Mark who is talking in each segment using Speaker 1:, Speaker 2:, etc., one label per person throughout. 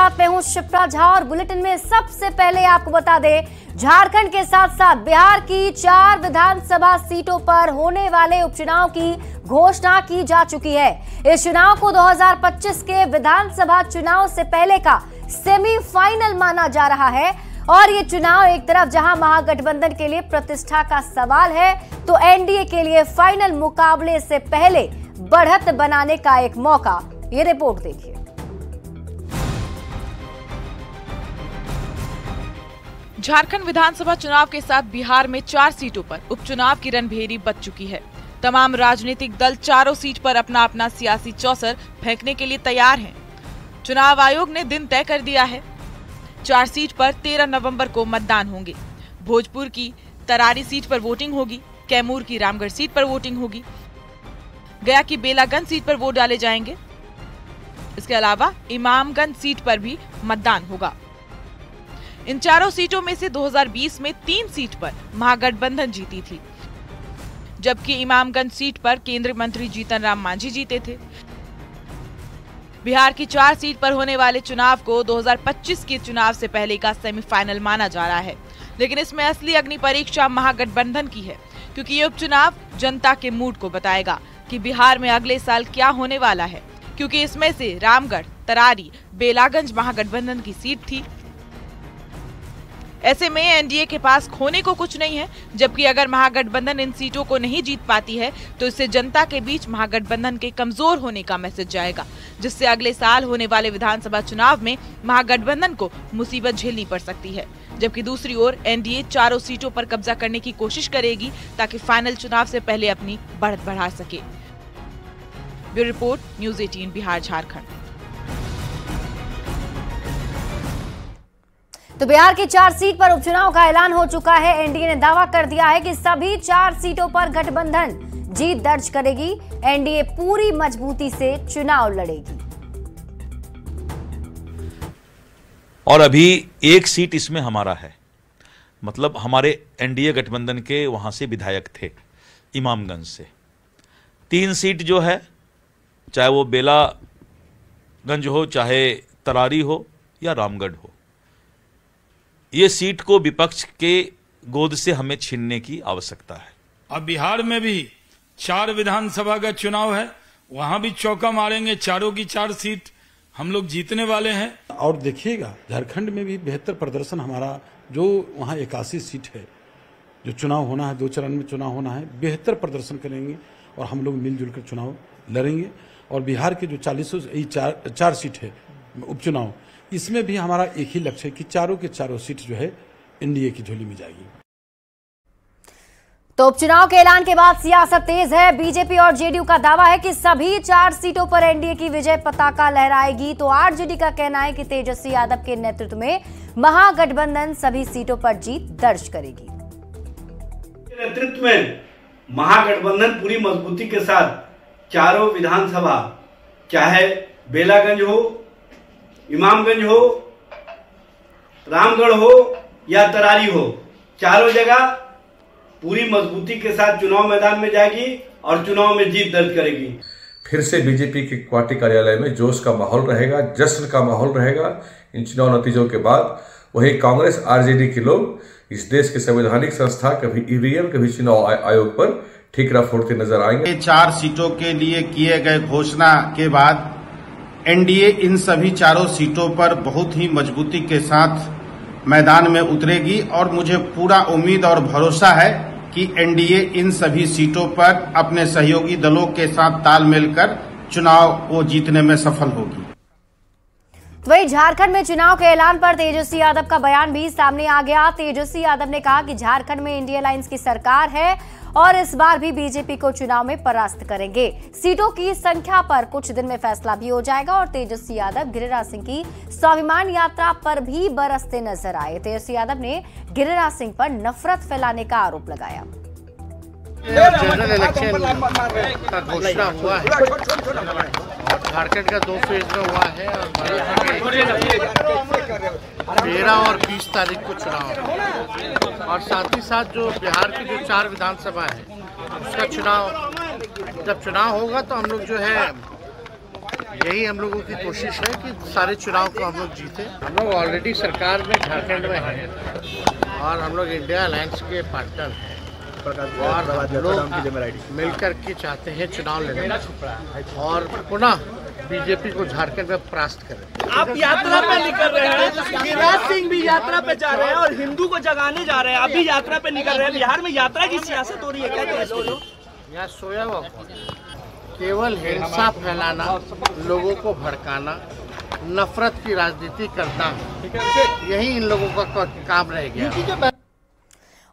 Speaker 1: साथ मैं हूं शिप्रा झा और बुलेटिन में सबसे पहले आपको बता दें, झारखंड के साथ साथ बिहार की 4 विधानसभा सीटों पर होने वाले उपचुनाव की घोषणा की जा चुकी है। इस चुनाव को 2025 के विधानसभा चुनाव से पहले का सेमीफाइनल माना जा रहा है और ये चुनाव एक तरफ जहां महागठबंधन के लिए प्रतिष्ठा का सवाल है, तो एनडीए के लिए फाइनल मुकाबले से पहले बढ़त बनाने का एक मौका। ये रिपोर्ट देखिए।
Speaker 2: झारखंड विधानसभा चुनाव के साथ बिहार में 4 सीटों पर उपचुनाव की रणभेरी बज चुकी है। तमाम राजनीतिक दल चारों सीट पर अपना अपना सियासी चौसर फेंकने के लिए तैयार हैं। चुनाव आयोग ने दिन तय कर दिया है। 4 सीट पर 13 नवंबर को मतदान होंगे। भोजपुर की तरारी सीट पर वोटिंग होगी, कैमूर की रामगढ़ सीट पर वोटिंग होगी, गया की बेलागंज सीट पर वोट डाले जाएंगे। इसके अलावा इमामगंज सीट पर भी मतदान होगा। इन चारों सीटों में से 2020 में 3 सीट पर महागठबंधन जीती थी, जबकि इमामगंज सीट पर केंद्रीय मंत्री जीतन राम मांझी जीते थे। बिहार की 4 सीट पर होने वाले चुनाव को 2025 के चुनाव से पहले का सेमीफाइनल माना जा रहा है, लेकिन इसमें असली अग्नि परीक्षा महागठबंधन की है, क्योंकि ये उपचुनाव जनता के मूड को बताएगा कि बिहार में अगले साल क्या होने वाला है, क्योंकि इसमें से रामगढ़, तरारी, बेलागंज महागठबंधन की सीट थी। ऐसे में एनडीए के पास खोने को कुछ नहीं है, जबकि अगर महागठबंधन इन सीटों को नहीं जीत पाती है तो इससे जनता के बीच महागठबंधन के कमजोर होने का मैसेज जाएगा, जिससे अगले साल होने वाले विधानसभा चुनाव में महागठबंधन को मुसीबत झेलनी पड़ सकती है। जबकि दूसरी ओर एनडीए चारों सीटों पर कब्जा करने की कोशिश करेगी ताकि फाइनल चुनाव से पहले अपनी बढ़त बढ़ा सके। Bureau report, news 18 Bihar Jharkhand.
Speaker 1: तो बिहार की 4 सीट पर उपचुनाव का ऐलान हो चुका है। एनडीए ने दावा कर दिया है कि सभी 4 सीटों पर गठबंधन जीत दर्ज करेगी। एनडीए पूरी मजबूती से चुनाव लड़ेगी।
Speaker 3: और अभी 1 सीट इसमें हमारा है, मतलब हमारे एनडीए गठबंधन के वहां से विधायक थे इमामगंज से। 3 सीट जो है, चाहे वो बेलागंज हो, चाहे तरारी हो या रामगढ़ हो, ये सीट को विपक्ष के गोद से हमें छीनने की आवश्यकता है।
Speaker 4: अब बिहार में भी 4 विधानसभा का चुनाव है, वहां भी चौका मारेंगे। चारों की 4 सीट हम लोग जीतने वाले हैं।
Speaker 5: और देखिएगा, झारखंड में भी बेहतर प्रदर्शन हमारा, जो वहां 81 सीट है, जो चुनाव होना है, 2 चरण में चुनाव होना है, बेहतर प्रदर्शन करेंगे और हम लोग मिलजुल कर चुनाव लड़ेंगे। और बिहार के जो 4 सीट है उपचुनाव, इसमें भी हमारा एक ही लक्ष्य है कि चारों के चारों सीट जो है एनडीए की झोली में जाएगी।
Speaker 1: तो उपचुनाव के ऐलान के बाद सियासत तेज है। बीजेपी और जेडीयू का दावा है कि सभी 4 सीटों पर एनडीए की विजय पताका लहराएगी। तो आरजेडी का कहना है कि तेजस्वी यादव के नेतृत्व में महागठबंधन सभी सीटों पर जीत दर्ज करेगी।
Speaker 6: नेतृत्व में महागठबंधन पूरी मजबूती के साथ चारों विधानसभा, चाहे बेलागंज हो, इमामगंज हो, रामगढ़ हो या तरारी हो, चारों जगह पूरी मजबूती के साथ चुनाव मैदान में जाएगी और चुनाव में जीत दर्ज करेगी।
Speaker 7: फिर से बीजेपी के पार्टी कार्यालय में जोश का माहौल रहेगा, जश्न का माहौल रहेगा इन चुनाव नतीजों के बाद। वहीं कांग्रेस आरजेडी के लोग इस देश के संवैधानिक संस्था, कभी ईवीएम, कभी चुनाव आयोग पर ठीकरा फोड़ते नजर आएंगे।
Speaker 8: 4 सीटों के लिए किए गए घोषणा के बाद एनडीए इन सभी 4 सीटों पर बहुत ही मजबूती के साथ मैदान में उतरेगी और मुझे पूरा उम्मीद और भरोसा है कि एनडीए इन सभी सीटों पर अपने सहयोगी दलों के साथ तालमेल कर चुनाव को जीतने में सफल होगी।
Speaker 1: वहीं झारखंड में चुनाव के ऐलान पर तेजस्वी यादव का बयान भी सामने आ गया। तेजस्वी यादव ने कहा कि झारखंड में इंडिया अलायंस की सरकार है और इस बार भी बीजेपी को चुनाव में परास्त करेंगे। सीटों की संख्या पर कुछ दिन में फैसला भी हो जाएगा। और तेजस्वी यादव गिरिराज सिंह की स्वाभिमान यात्रा पर भी बरसते नजर आए। तेजस्वी यादव ने गिरिराज सिंह पर नफरत फैलाने का आरोप लगाया।
Speaker 9: जनरल इलेक्शन का घोषणा हुआ है, झारखंड का 2 फेज में हुआ है और 13 और 20 तारीख को चुनाव है। और साथ ही साथ जो बिहार की जो 4 विधानसभा है उसका चुनाव, जब चुनाव होगा तो हम लोग जो है यही हम लोगों की कोशिश है कि सारे चुनाव को हम लोग जीते। हम लोग ऑलरेडी सरकार में झारखंड में हैं और हम लोग इंडिया अलायंस के पार्टनर हैं और लोग मिलकर के चाहते हैं चुनाव लड़ना और पुनः बीजेपी को झारखंड में परास्त करें।
Speaker 10: आप यात्रा पे निकल रहे हैं, गिरिराज सिंह भी यात्रा पे जा रहे हैं और हिंदू को जगाने जा रहे हैं, आप भी यात्रा पे निकल रहे हैं। बिहार में यात्रा की सियासत हो रही है, क्या कहें?
Speaker 9: यहाँ सोया हुआ केवल हिंसा फैलाना, लोगों को भड़काना, नफरत की राजनीति करना, यही इन लोगों का काम रह गया।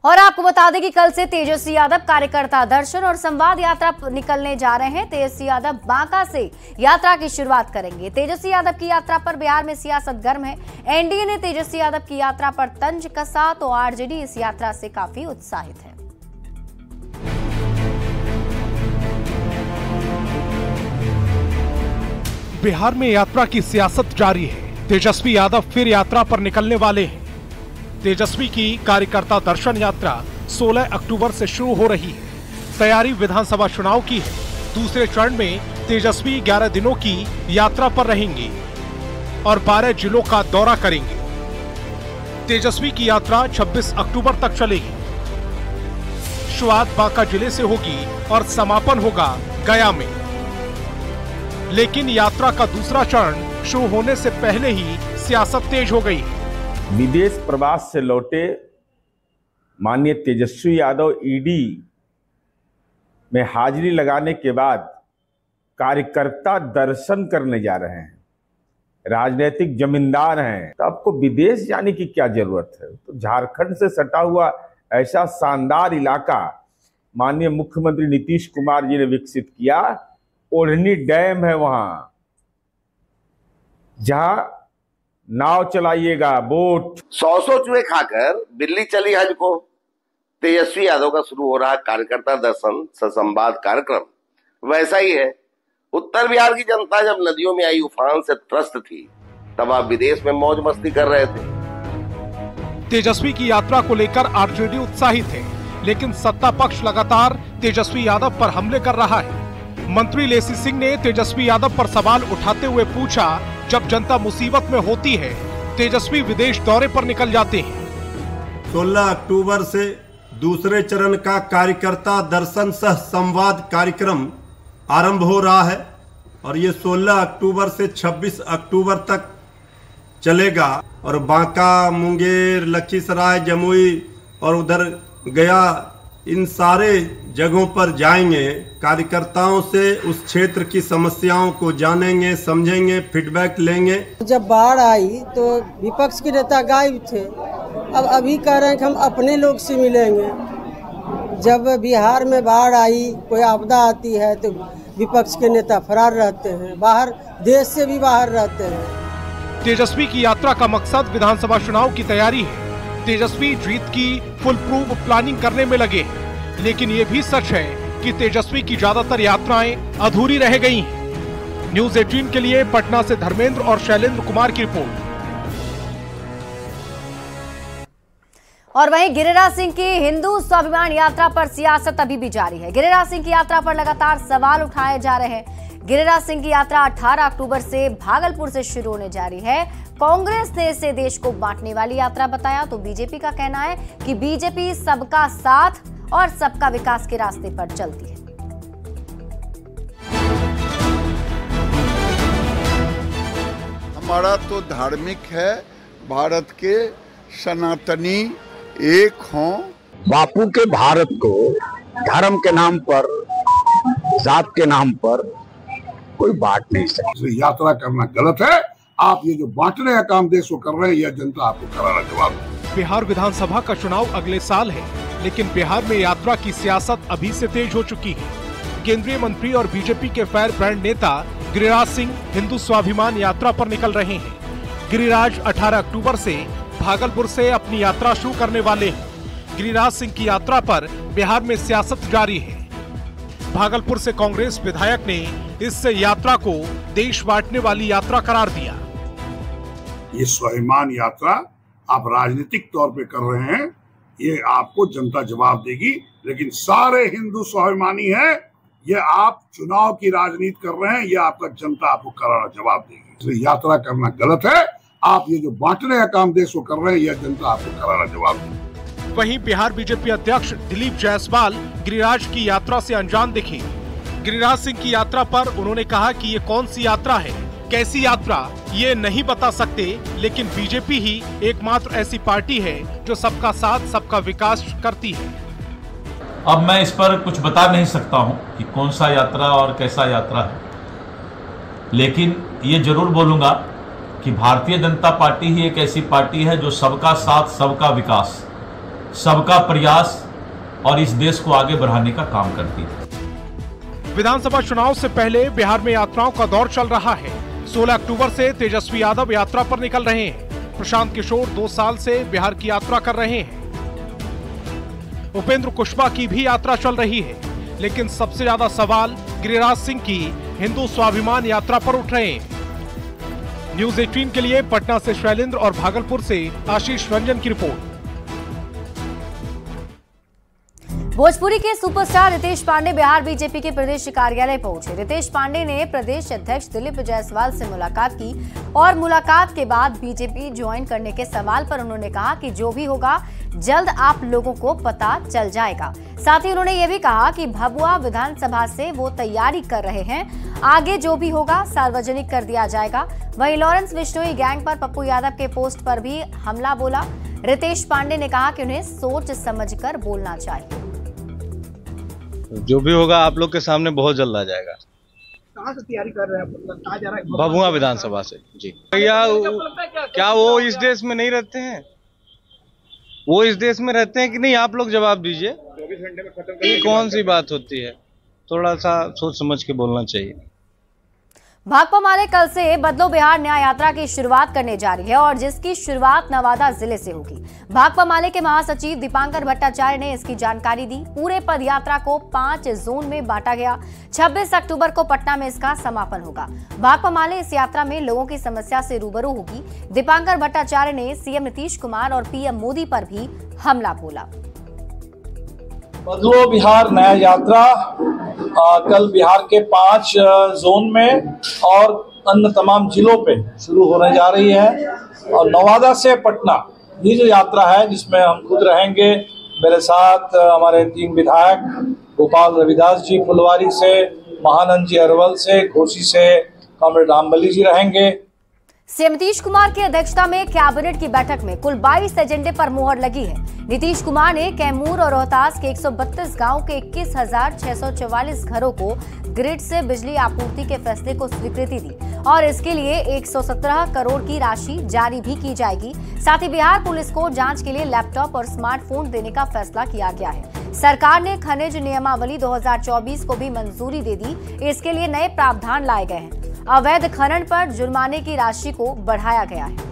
Speaker 1: और आपको बता दें कि कल से तेजस्वी यादव कार्यकर्ता दर्शन और संवाद यात्रा निकलने जा रहे हैं। तेजस्वी यादव बांका से यात्रा की शुरुआत करेंगे। तेजस्वी यादव की यात्रा पर बिहार में सियासत गर्म है। एनडीए ने तेजस्वी यादव की यात्रा पर तंज कसा तो आरजेडी इस यात्रा से काफी उत्साहित है।
Speaker 11: बिहार में यात्रा की सियासत जारी है। तेजस्वी यादव फिर यात्रा पर निकलने वाले हैं। तेजस्वी की कार्यकर्ता दर्शन यात्रा 16 अक्टूबर से शुरू हो रही है। तैयारी विधानसभा चुनाव की है। दूसरे चरण में तेजस्वी 11 दिनों की यात्रा पर रहेंगे और 12 जिलों का दौरा करेंगे। तेजस्वी की यात्रा 26 अक्टूबर तक चलेगी। शुरुआत बांका जिले से होगी और समापन होगा गया में। लेकिन यात्रा का दूसरा चरण शुरू होने से पहले ही सियासत तेज हो गई।
Speaker 12: विदेश प्रवास से लौटे माननीय तेजस्वी यादव ईडी में हाजिरी लगाने के बाद कार्यकर्ता दर्शन करने जा रहे हैं। राजनीतिक जमींदार हैं, तो आपको विदेश जाने की क्या जरूरत है? तो झारखंड से सटा हुआ ऐसा शानदार इलाका माननीय मुख्यमंत्री नीतीश कुमार जी ने विकसित किया। ओढ़नी डैम है वहां, जहां नाव चलाइएगा, बोट।
Speaker 13: 100 चूहे खाकर बिल्ली चली हज को। तेजस्वी यादव का शुरू हो रहा कार्यकर्ता दर्शन संवाद कार्यक्रम वैसा ही है। उत्तर बिहार की जनता जब नदियों में आई उफान से त्रस्त थी, तब आप विदेश में मौज मस्ती कर रहे थे।
Speaker 11: तेजस्वी की यात्रा को लेकर आरजेडी उत्साहित है, लेकिन सत्ता पक्ष लगातार तेजस्वी यादव पर हमले कर रहा है। मंत्री लेसी सिंह ने तेजस्वी यादव पर सवाल उठाते हुए पूछा, जब जनता मुसीबत में होती है तेजस्वी विदेश दौरे पर निकल जाते हैं।
Speaker 14: 16 अक्टूबर से दूसरे चरण का कार्यकर्ता दर्शन सह संवाद कार्यक्रम आरंभ हो रहा है और ये 16 अक्टूबर से 26 अक्टूबर तक चलेगा और बांका, मुंगेर, लखीसराय, जमुई और उधर गया, इन सारे जगहों पर जाएंगे। कार्यकर्ताओं से उस क्षेत्र की समस्याओं को जानेंगे, समझेंगे, फीडबैक लेंगे।
Speaker 15: जब बाढ़ आई तो विपक्ष के नेता गायब थे। अब अभी कह रहे हैं कि हम अपने लोग से मिलेंगे। जब बिहार में बाढ़ आई, कोई आपदा आती है तो विपक्ष के नेता फरार रहते हैं, बाहर देश से भी बाहर रहते हैं।
Speaker 11: तेजस्वी की यात्रा का मकसद विधानसभा चुनाव की तैयारी है। तेजस्वी जीत की फुल प्रूफ प्लानिंग करने में लगे हैं, लेकिन ये भी सच है कि तेजस्वी की ज्यादातर यात्राएं अधूरी रह गई हैं। न्यूज़ 18 के लिए पटना से धर्मेंद्र और शैलेंद्र कुमार की रिपोर्ट।
Speaker 1: और वहीं गिरिराज सिंह की हिंदू स्वाभिमान यात्रा पर सियासत अभी भी जारी है। गिरिराज सिंह की यात्रा पर लगातार सवाल उठाए जा रहे हैं। गिरिराज सिंह की यात्रा 18 अक्टूबर से भागलपुर से शुरू होने जा रही है। कांग्रेस ने इसे देश को बांटने वाली यात्रा बताया, तो बीजेपी का कहना है कि बीजेपी सबका साथ और सबका विकास के रास्ते पर चलती है।
Speaker 16: हमारा तो धार्मिक है, भारत के सनातनी एक हों।
Speaker 17: बापू के भारत को धर्म के नाम पर, जात के नाम पर कोई बांट नहीं सकता।
Speaker 18: यात्रा करना गलत है। आप ये जो बांटने का काम देश को कर रहे हैं, यह जनता आपको करारा जवाब है।
Speaker 11: बिहार विधानसभा का चुनाव अगले साल है, लेकिन बिहार में यात्रा की सियासत अभी से तेज हो चुकी है। केंद्रीय मंत्री और बीजेपी के फायर ब्रांड नेता गिरिराज सिंह हिंदू स्वाभिमान यात्रा पर निकल रहे हैं। गिरिराज 18 अक्टूबर से भागलपुर से अपनी यात्रा शुरू करने वाले हैं। गिरिराज सिंह की यात्रा पर बिहार में सियासत जारी है। भागलपुर से कांग्रेस विधायक ने इस यात्रा को देश बांटने वाली यात्रा करार दिया।
Speaker 18: ये स्वाभिमान यात्रा आप राजनीतिक तौर पे कर रहे हैं, ये आपको जनता जवाब देगी, लेकिन सारे हिंदू स्वाभिमानी हैं ये आप चुनाव की राजनीति कर रहे हैं, ये आपका जनता आपको करारा जवाब देगी। इसलिए यात्रा करना गलत है। आप ये जो बांटने का काम देश को कर रहे हैं, यह जनता आपको करारा जवाब देगी।
Speaker 11: वहीं बिहार बीजेपी अध्यक्ष दिलीप जायसवाल गिरिराज की यात्रा से अनजान दिखे। गिरिराज सिंह की यात्रा पर उन्होंने कहा कि ये कौन सी यात्रा है, कैसी यात्रा, ये नहीं बता सकते, लेकिन बीजेपी ही एकमात्र ऐसी पार्टी है जो सबका साथ सबका विकास करती है।
Speaker 3: अब मैं इस पर कुछ बता नहीं सकता हूं कि कौन सा यात्रा और कैसा यात्रा है, लेकिन ये जरूर बोलूंगा कि भारतीय जनता पार्टी ही एक ऐसी पार्टी है जो सबका साथ सबका विकास, सबका प्रयास और इस देश को आगे बढ़ाने का काम करती है।
Speaker 11: विधानसभा चुनाव से पहले बिहार में यात्राओं का दौर चल रहा है। 16 अक्टूबर से तेजस्वी यादव यात्रा पर निकल रहे हैं। प्रशांत किशोर 2 साल से बिहार की यात्रा कर रहे हैं। उपेंद्र कुशवाहा की भी यात्रा चल रही है, लेकिन सबसे ज्यादा सवाल गिरिराज सिंह की हिंदू स्वाभिमान यात्रा पर उठ रहे हैं। न्यूज़ 18 के लिए पटना से शैलेंद्र और भागलपुर से आशीष रंजन की रिपोर्ट।
Speaker 1: भोजपुरी के सुपरस्टार रितेश पांडे बिहार बीजेपी के प्रदेश कार्यालय पहुंचे। रितेश पांडे ने प्रदेश अध्यक्ष दिलीप जायसवाल से मुलाकात की और मुलाकात के बाद बीजेपी ज्वाइन करने के सवाल पर उन्होंने कहा कि जो भी होगा जल्द आप लोगों को पता चल जाएगा। साथ ही उन्होंने ये भी कहा कि भभुआ विधानसभा से वो तैयारी कर रहे हैं, आगे जो भी होगा सार्वजनिक कर दिया जाएगा। वहीं लॉरेंस बिश्नोई गैंग पर पप्पू यादव के पोस्ट पर भी हमला बोला। रितेश पांडे ने कहा कि उन्हें सोच समझकर बोलना चाहिए।
Speaker 19: जो भी होगा आप लोग के सामने बहुत जल्द आ जाएगा।
Speaker 10: कहाँ से तैयारी कर रहे हैं?
Speaker 19: भभुआ विधानसभा से जी। क्या वो इस देश में नहीं रहते हैं? वो इस देश में रहते हैं कि नहीं, आप लोग जवाब दीजिए।
Speaker 10: 24 घंटे में खत्म।
Speaker 19: ये कौन सी बात होती है? थोड़ा सा सोच समझ के बोलना चाहिए।
Speaker 1: भाकपा माले कल से बदलो बिहार न्याय यात्रा की शुरुआत करने जा रही है और जिसकी शुरुआत नवादा जिले से होगी। भाकपा माले के महासचिव दीपांकर भट्टाचार्य ने इसकी जानकारी दी। पूरे पद यात्रा को 5 जोन में बांटा गया। 26 अक्टूबर को पटना में इसका समापन होगा। भाकपा माले इस यात्रा में लोगों की समस्या से रूबरू होगी। दीपांकर भट्टाचार्य ने सीएम नीतीश कुमार और पीएम मोदी पर भी हमला बोला।
Speaker 20: बदलो बिहार न्याय यात्रा कल बिहार के 5 जोन में और अन्य तमाम जिलों पे शुरू होने जा रही है और नवादा से पटना ये जो यात्रा है जिसमें हम खुद रहेंगे, मेरे साथ हमारे 3 विधायक गोपाल रविदास जी फुलवारी से, महानंद जी अरवल से, घोसी से कॉमरेड रामबली जी रहेंगे।
Speaker 1: सीएम नीतीश कुमार की अध्यक्षता में कैबिनेट की बैठक में कुल 22 एजेंडे पर मुहर लगी है। नीतीश कुमार ने कैमूर और रोहतास के 132 गांव के 21,644 घरों को ग्रिड से बिजली आपूर्ति के फैसले को स्वीकृति दी और इसके लिए 117 करोड़ की राशि जारी भी की जाएगी। साथ ही बिहार पुलिस को जांच के लिए लैपटॉप और स्मार्टफोन देने का फैसला किया गया है। सरकार ने खनिज नियमावली 2024 को भी मंजूरी दे दी। इसके लिए नए प्रावधान लाए गए हैं। अवैध खनन पर जुर्माने की राशि को बढ़ाया गया है।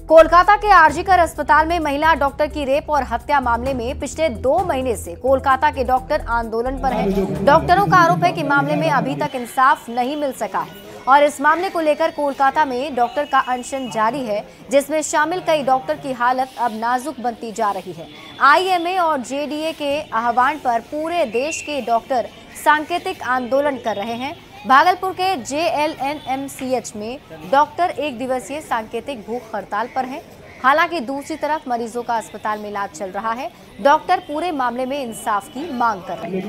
Speaker 1: कोलकाता के आरजीकर अस्पताल में महिला डॉक्टर की रेप और हत्या मामले में पिछले 2 महीने से कोलकाता के डॉक्टर आंदोलन पर हैं। डॉक्टरों का आरोप है कि मामले में अभी तक इंसाफ नहीं मिल सका है और इस मामले को लेकर कोलकाता में डॉक्टर का अनशन जारी है, जिसमें शामिल कई डॉक्टर की हालत अब नाजुक बनती जा रही है। आईएमए और जेडीए के आह्वान पर पूरे देश के डॉक्टर सांकेतिक आंदोलन कर रहे हैं। भागलपुर के JLNMCH में डॉक्टर 1 दिवसीय सांकेतिक भूख हड़ताल पर हैं। हालांकि दूसरी तरफ मरीजों का अस्पताल में इलाज चल रहा है। डॉक्टर पूरे मामले में इंसाफ की मांग कर रहे हैं।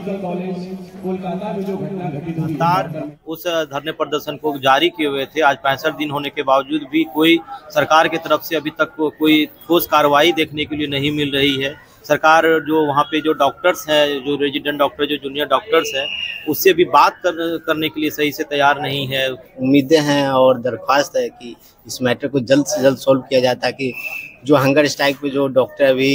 Speaker 21: उस धरने प्रदर्शन को जारी किए हुए थे। आज 65 दिन होने के बावजूद भी कोई सरकार की तरफ से अभी तक कोई ठोस कार्रवाई देखने के लिए नहीं मिल रही है। सरकार जो वहाँ पे जो डॉक्टर्स हैं, जो रेजिडेंट डॉक्टर, जो जूनियर डॉक्टर्स हैं, उससे भी बात करने के लिए सही से तैयार नहीं है।
Speaker 22: उम्मीदें हैं और दरख्वास्त है कि इस मैटर को जल्द से जल्द सॉल्व किया जाए ताकि जो हंगर स्ट्राइक पे जो डॉक्टर अभी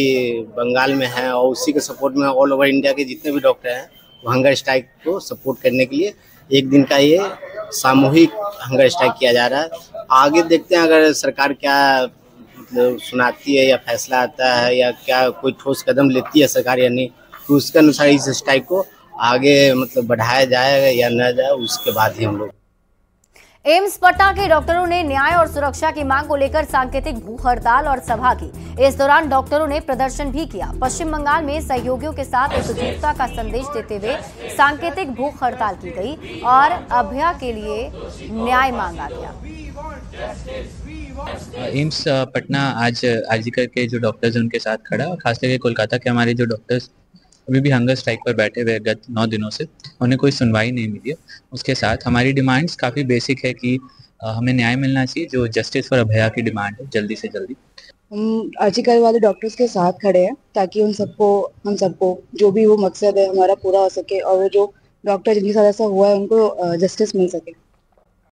Speaker 22: बंगाल में हैं और उसी के सपोर्ट में ऑल ओवर इंडिया के जितने भी डॉक्टर हैं वो हंगर स्ट्राइक को सपोर्ट करने के लिए 1 दिन का ये सामूहिक हंगर स्ट्राइक किया जा रहा है। आगे देखते हैं अगर सरकार क्या सुनाती है या फैसला आता है या क्या कोई ठोस कदम लेती है सरकार या नहीं, तो उसके अनुसार इस स्ट्राइक को आगे बढ़ाया जाएगा या न जाए, उसके बाद ही हम लोग।
Speaker 1: एम्स पटना के डॉक्टरों ने न्याय और सुरक्षा की मांग को लेकर सांकेतिक भूख हड़ताल और सभा की। इस दौरान डॉक्टरों ने प्रदर्शन भी किया। पश्चिम बंगाल में सहयोगियों के साथ एकजुटता का संदेश देते हुए सांकेतिक भूख हड़ताल की गई और अभया के लिए न्याय मांगा गया।
Speaker 2: एम्स पटना आज आरजीकर के जो डॉक्टर्स हैं उनके साथ खड़ा, और खास करके कोलकाता के हमारे जो डॉक्टर्स अभी भी हंगर स्ट्राइक पर बैठे हुए गत 9 दिनों से, उन्हें कोई सुनवाई नहीं मिली है। उसके साथ हमारी डिमांड्स काफ़ी बेसिक है कि हमें न्याय मिलना चाहिए, जो जस्टिस फॉर अभया की डिमांड है, जल्दी से जल्दी।
Speaker 4: हम आरजीकर वाले डॉक्टर्स के साथ खड़े हैं ताकि हम सबको जो भी वो मकसद है हमारा पूरा हो सके और जो डॉक्टर जिनके साथ ऐसा हुआ है उनको जस्टिस मिल सके।